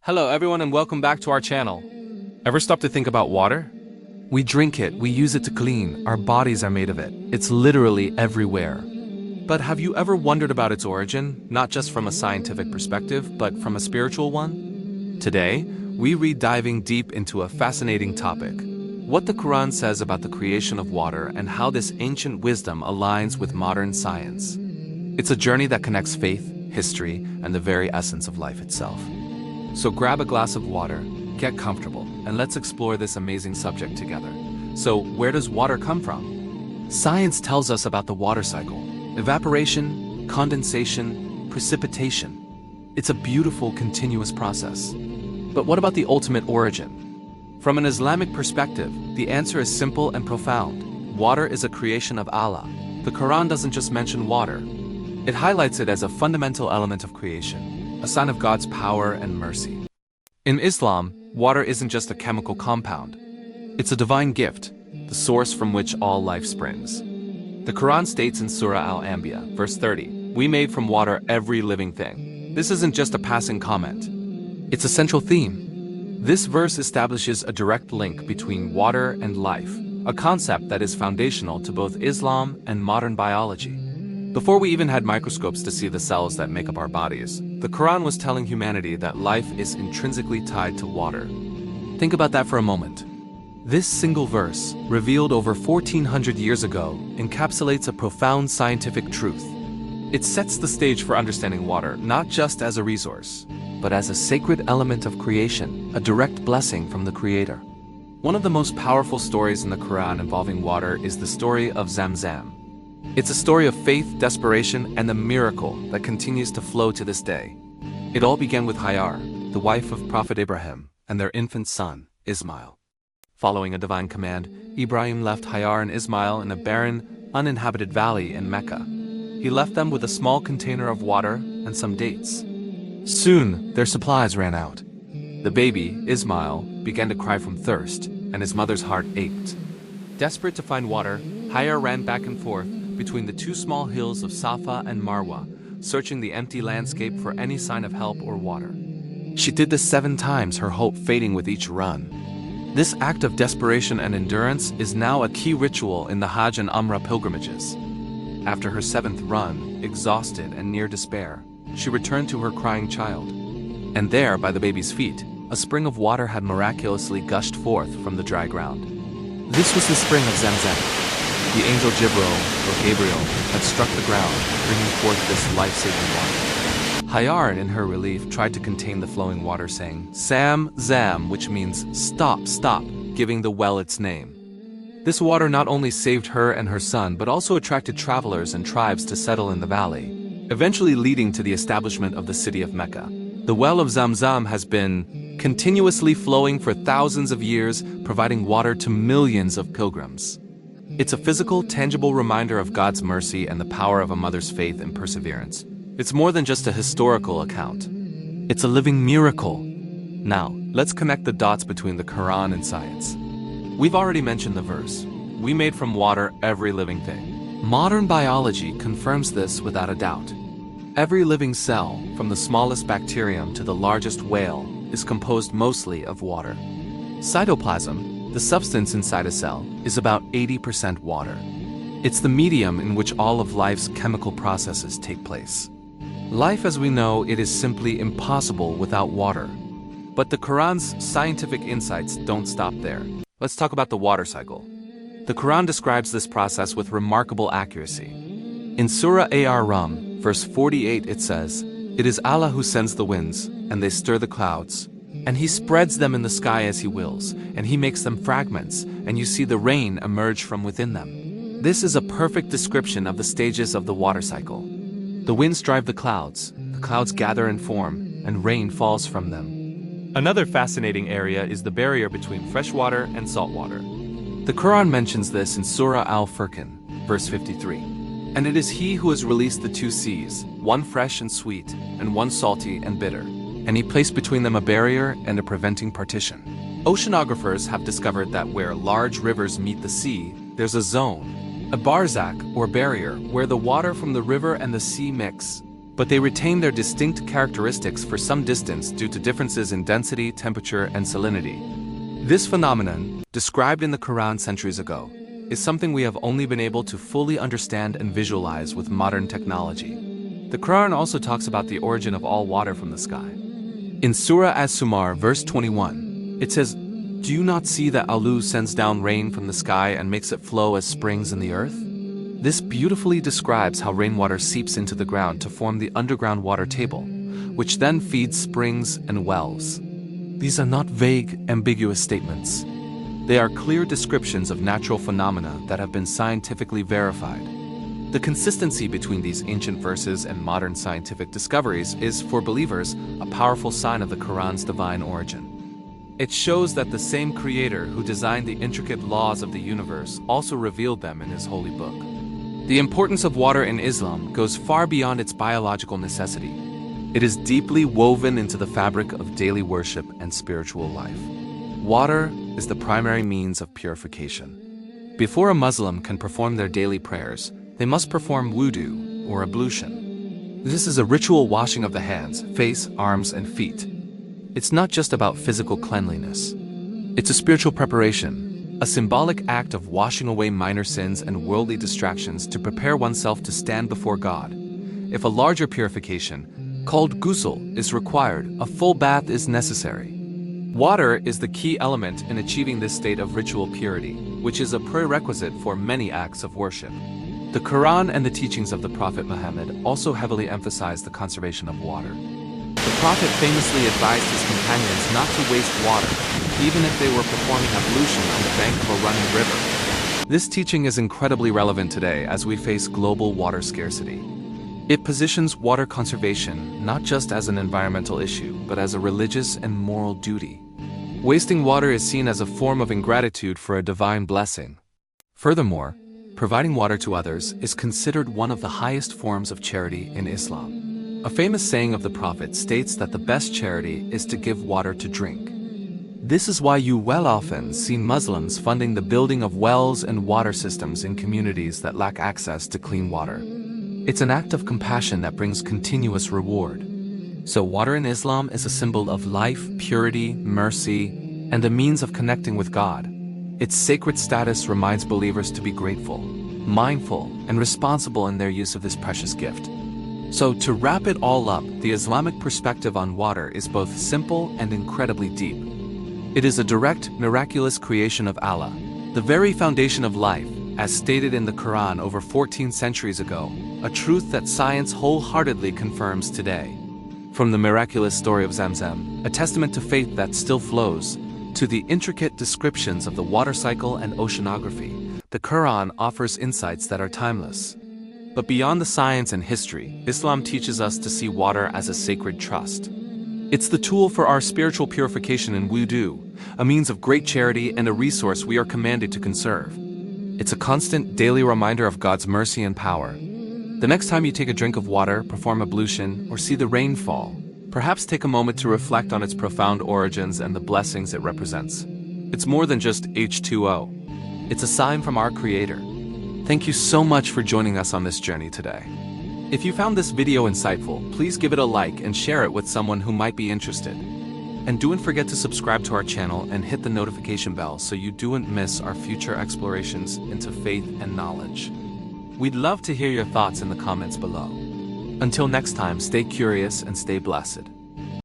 Hello everyone and welcome back to our channel. Ever stop to think about water? We drink it, we use it to clean, our bodies are made of it. It's literally everywhere. But have you ever wondered about its origin, not just from a scientific perspective, but from a spiritual one? Today, we read diving deep into a fascinating topic. What the Qur'an says about the creation of water and how this ancient wisdom aligns with modern science. It's a journey that connects faith, history, and the very essence of life itself. So grab a glass of water, get comfortable, and let's explore this amazing subject together. So where does water come from? Science tells us about the water cycle: evaporation, condensation, precipitation. It's a beautiful, continuous process. But what about the ultimate origin? From an Islamic perspective, the answer is simple and profound. Water is a creation of Allah. The Quran doesn't just mention water. It highlights it as a fundamental element of creation, a sign of God's power and mercy. In Islam, water isn't just a chemical compound. It's a divine gift, the source from which all life springs. The Quran states in Surah Al-Anbiya, verse 30, "We made from water every living thing." This isn't just a passing comment. It's a central theme. This verse establishes a direct link between water and life, a concept that is foundational to both Islam and modern biology. Before we even had microscopes to see the cells that make up our bodies, the Quran was telling humanity that life is intrinsically tied to water. Think about that for a moment. This single verse, revealed over 1400 years ago, encapsulates a profound scientific truth. It sets the stage for understanding water not just as a resource, but as a sacred element of creation, a direct blessing from the Creator. One of the most powerful stories in the Quran involving water is the story of Zamzam. It's a story of faith, desperation, and a miracle that continues to flow to this day. It all began with Hajar, the wife of Prophet Ibrahim, and their infant son, Ismail. Following a divine command, Ibrahim left Hajar and Ismail in a barren, uninhabited valley in Mecca. He left them with a small container of water and some dates. Soon, their supplies ran out. The baby, Ismail, began to cry from thirst, and his mother's heart ached. Desperate to find water, Hajar ran back and forth between the two small hills of Safa and Marwa, searching the empty landscape for any sign of help or water. She did this 7 times, her hope fading with each run. This act of desperation and endurance is now a key ritual in the Hajj and Umrah pilgrimages. After her 7th run, exhausted and near despair, she returned to her crying child. And there, by the baby's feet, a spring of water had miraculously gushed forth from the dry ground. This was the spring of Zamzam. The angel Gabriel, had struck the ground, bringing forth this life-saving water. Hajar, in her relief, tried to contain the flowing water, saying, "Sam, Zam," which means stop, stop, giving the well its name. This water not only saved her and her son, but also attracted travelers and tribes to settle in the valley, eventually leading to the establishment of the city of Mecca. The well of Zamzam has been continuously flowing for thousands of years, providing water to millions of pilgrims. It's a physical, tangible reminder of God's mercy and the power of a mother's faith and perseverance. It's more than just a historical account. It's a living miracle. Now, let's connect the dots between the Quran and science. We've already mentioned the verse, "We made from water every living thing." Modern biology confirms this without a doubt. Every living cell, from the smallest bacterium to the largest whale, is composed mostly of water. Cytoplasm, the substance inside a cell, is about 80% water. It's the medium in which all of life's chemical processes take place. Life as we know it is simply impossible without water. But the Quran's scientific insights don't stop there. Let's talk about the water cycle. The Quran describes this process with remarkable accuracy. In Surah Ar-Rum, verse 48, it says, "It is Allah who sends the winds, and they stir the clouds. And he spreads them in the sky as he wills, and he makes them fragments, and you see the rain emerge from within them." This is a perfect description of the stages of the water cycle. The winds drive the clouds gather and form, and rain falls from them. Another fascinating area is the barrier between fresh water and salt water. The Quran mentions this in Surah Al-Furqan, verse 53. "And it is he who has released the 2 seas, one fresh and sweet, and one salty and bitter. And he placed between them a barrier and a preventing partition." Oceanographers have discovered that where large rivers meet the sea, there's a zone, a barzakh or barrier, where the water from the river and the sea mix. but they retain their distinct characteristics for some distance due to differences in density, temperature, and salinity. This phenomenon, described in the Qur'an centuries ago, is something we have only been able to fully understand and visualize with modern technology. The Qur'an also talks about the origin of all water from the sky. In Surah As-Zumar, verse 21, it says, "Do you not see that Allah sends down rain from the sky and makes it flow as springs in the earth?" This beautifully describes how rainwater seeps into the ground to form the underground water table, which then feeds springs and wells. These are not vague, ambiguous statements. They are clear descriptions of natural phenomena that have been scientifically verified. The consistency between these ancient verses and modern scientific discoveries is, for believers, a powerful sign of the Quran's divine origin. It shows that the same Creator who designed the intricate laws of the universe also revealed them in His holy book. The importance of water in Islam goes far beyond its biological necessity. It is deeply woven into the fabric of daily worship and spiritual life. Water is the primary means of purification. Before a Muslim can perform their daily prayers, they must perform wudu, or ablution. This is a ritual washing of the hands, face, arms, and feet. It's not just about physical cleanliness. It's a spiritual preparation, a symbolic act of washing away minor sins and worldly distractions to prepare oneself to stand before God. If a larger purification, called ghusl, is required, a full bath is necessary. Water is the key element in achieving this state of ritual purity, which is a prerequisite for many acts of worship. The Quran and the teachings of the Prophet Muhammad also heavily emphasize the conservation of water. The Prophet famously advised his companions not to waste water, even if they were performing ablution on the bank of a running river. This teaching is incredibly relevant today as we face global water scarcity. It positions water conservation not just as an environmental issue, but as a religious and moral duty. Wasting water is seen as a form of ingratitude for a divine blessing. Furthermore, providing water to others is considered one of the highest forms of charity in Islam. A famous saying of the Prophet states that the best charity is to give water to drink. This is why you will often see Muslims funding the building of wells and water systems in communities that lack access to clean water. It's an act of compassion that brings continuous reward. So water in Islam is a symbol of life, purity, mercy, and a means of connecting with God. Its sacred status reminds believers to be grateful, mindful, and responsible in their use of this precious gift. So to wrap it all up, the Islamic perspective on water is both simple and incredibly deep. It is a direct, miraculous creation of Allah, the very foundation of life, as stated in the Quran over 14 centuries ago, a truth that science wholeheartedly confirms today. From the miraculous story of Zamzam, a testament to faith that still flows, to the intricate descriptions of the water cycle and oceanography, the Quran offers insights that are timeless. But beyond the science and history, Islam teaches us to see water as a sacred trust. It's the tool for our spiritual purification in Wudu, a means of great charity and a resource we are commanded to conserve. It's a constant daily reminder of God's mercy and power. The next time you take a drink of water, perform ablution, or see the rain fall, perhaps take a moment to reflect on its profound origins and the blessings it represents. It's more than just H2O. It's a sign from our Creator. Thank you so much for joining us on this journey today. If you found this video insightful, please give it a like and share it with someone who might be interested. And don't forget to subscribe to our channel and hit the notification bell so you don't miss our future explorations into faith and knowledge. We'd love to hear your thoughts in the comments below. Until next time, stay curious and stay blessed.